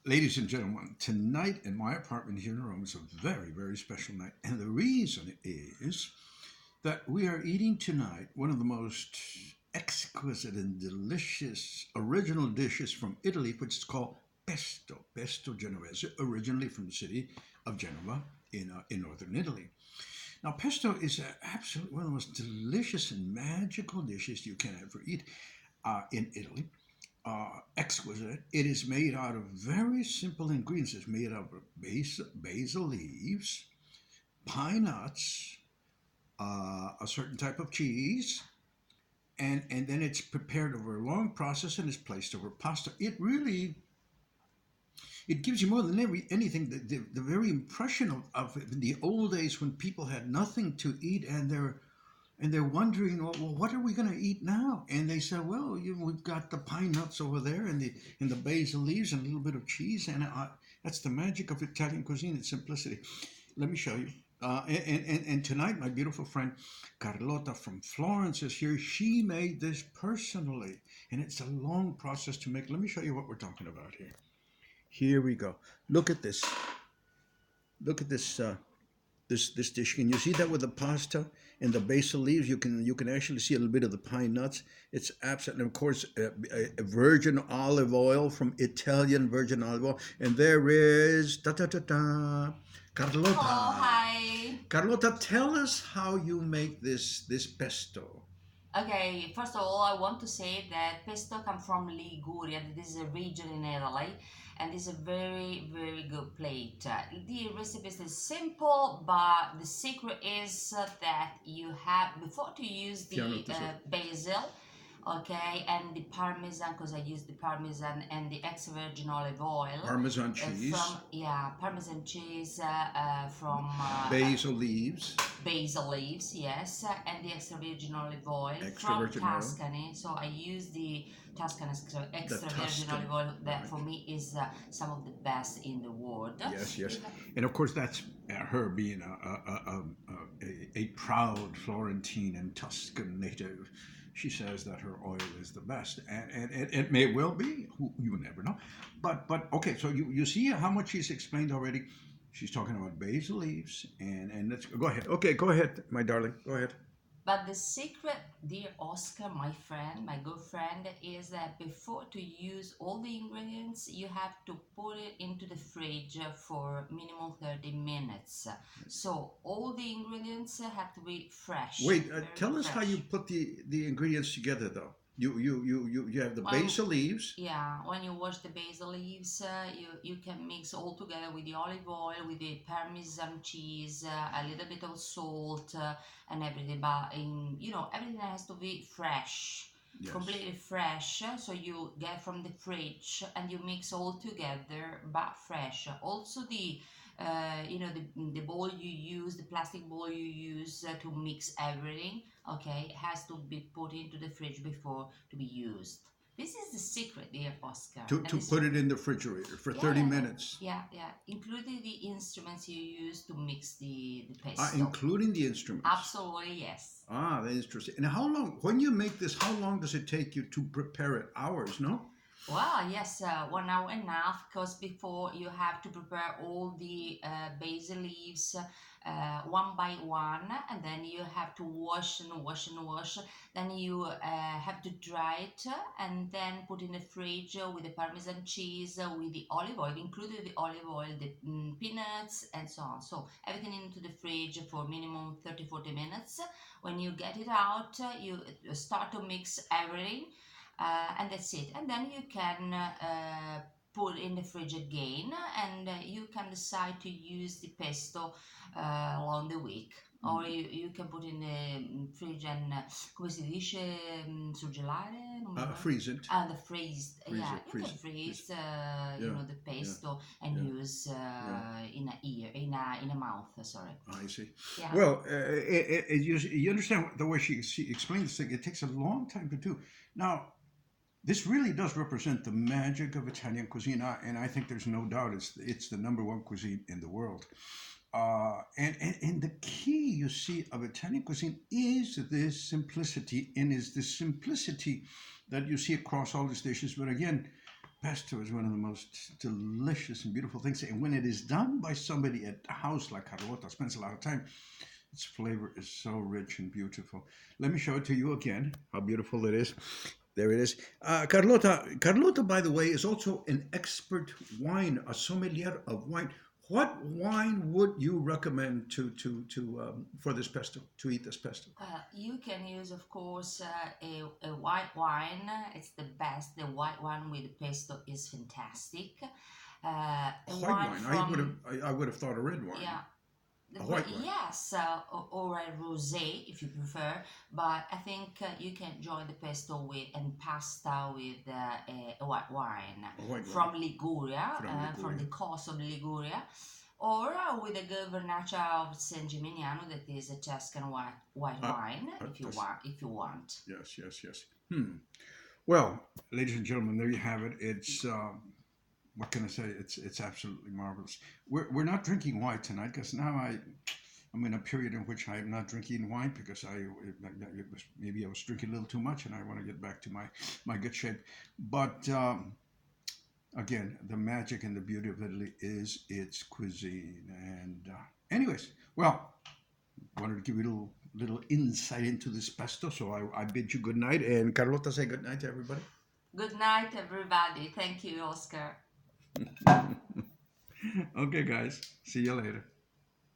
Ladies and gentlemen, tonight in my apartment here in Rome is a very, very special night. And the reason is that we are eating tonight one of the most exquisite and delicious original dishes from Italy, which is called pesto, pesto Genovese, originally from the city of Genova in northern Italy. Now, pesto is absolutely one of the most delicious and magical dishes you can ever eat in Italy. Exquisite. It is made out of very simple ingredients. It's made out of basil leaves, pine nuts, a certain type of cheese, and then it's prepared over a long process and is placed over pasta. It gives you more than anything the very impression of the old days when people had nothing to eat and they're wondering, well, what are we going to eat now? And they said, well, we've got the pine nuts over there and the basil leaves and a little bit of cheese, and that's the magic of Italian cuisine. It's simplicity. Let me show you. And tonight, my beautiful friend Carlotta from Florence is here. She made this personally, and it's a long process to make. Let me show you what we're talking about here. Here we go. Look at this. Look at this. This dish. Can you see that with the pasta and the basil leaves? You can actually see a little bit of the pine nuts. It's absolutely, of course, a virgin olive oil from Italian virgin olive oil. And there is da da da da Hello, Carlotta. hi. Carlotta, tell us how you make this pesto. Okay, first of all, I want to say that pesto comes from Liguria. This is a region in Italy, and it's a very, very good plate. The recipe is simple, but the secret is that you have before to use Piano the tesoro. basil, okay, and the parmesan because I use the parmesan and the extra virgin olive oil. Parmesan cheese, From parmesan cheese from basil leaves, basil leaves, yes, and the extra virgin olive oil extra from virgin oil, Tuscany. So I use the Tuscan the extra virgin Tuscan. olive oil that Right. for me is some of the best in the world. Yes, yes. And of course, that's her being a proud Florentine and Tuscan native. She says that her oil is the best, and it may well be. You never know. But okay, so you see how much she's explained already. She's talking about basil leaves, and let's go ahead. Okay, go ahead, my darling. Go ahead. But the secret, dear Oscar, my friend, my good friend, is that before to use all the ingredients, you have to put it into the fridge for minimum 30 minutes. So all the ingredients have to be fresh, Wait, very tell us how you fresh. put the ingredients together, though. You have the Well, basil leaves. yeah, when you wash the basil leaves, you can mix all together with the olive oil, with the parmesan cheese, a little bit of salt, and everything. But everything has to be fresh, Yes. completely fresh. So you get from the fridge and you mix all together, but fresh. Also the bowl you use, the plastic bowl you use to mix everything. Okay, it has to be put into the fridge before to be used. This is the secret, dear Oscar. And To this, put it in the refrigerator for yeah, 30 yeah, yeah, minutes, yeah. Including the instruments you use to mix the pesto. including the instruments. Absolutely, yes. That's interesting. And how long, when you make this, how long does it take you to prepare it? Hours, no? Well, yes, 1 hour enough because before you have to prepare all the basil leaves one by one, and then you have to wash and wash and wash. Then you have to dry it and then put in the fridge with the parmesan cheese, with the olive oil, including the olive oil, the peanuts, and so on. So everything into the fridge for minimum 30-40 minutes. When you get it out, you start to mix everything and that's it. And then you can put in the fridge again, and you can decide to use the pesto along the week. Or you can put in the fridge and, come si dice, surgelare? Non mi ricordo. Freeze it. The freeze, Freeze yeah, it. you Freeze can it. freeze, Yeah. the Yeah. pesto and Yeah. use Yeah. in a ear, in a mouth. Sorry. I see. Yeah. Well, you understand the way she explains this thing. It takes a long time to do. Now, this really does represent the magic of Italian cuisine, and I think there's no doubt it's the number one cuisine in the world. And the key you see of Italian cuisine is this simplicity, and is this simplicity that you see across all these dishes. But again, pesto is one of the most delicious and beautiful things. And when it is done by somebody at a house like Carlota spends a lot of time, its flavor is so rich and beautiful. Let me show it to you again, how beautiful it is. There it is. Carlota, by the way, is also an expert wine, a sommelier of wine. What wine would you recommend to for this pesto, to eat this pesto? You can use, of course, a white wine. It's the best. The white wine with pesto is fantastic. A White wine wine. from, I would have thought a red wine. yeah, A white wine. yes, or a rosé if you prefer. But I think you can enjoy the pesto with and pasta with a white wine A white wine from Liguria, from from Liguria. the coast of Liguria, or with a Governaccia of San Gimignano, that is a Tuscan white Uh, wine, if you that's, want. If you want. yes, yes, yes. Well, ladies and gentlemen, there you have it. It's what can I say? It's absolutely marvelous. We're not drinking wine tonight because now I'm in a period in which I'm not drinking wine because maybe I was drinking a little too much and I want to get back to my good shape. But again, the magic and the beauty of Italy is its cuisine. And anyways, well, wanted to give you a little insight into this pesto. So I bid you good night, and Carlota, say good night to everybody. Good night, everybody. Thank you, Oscar. Okay, guys. See you later.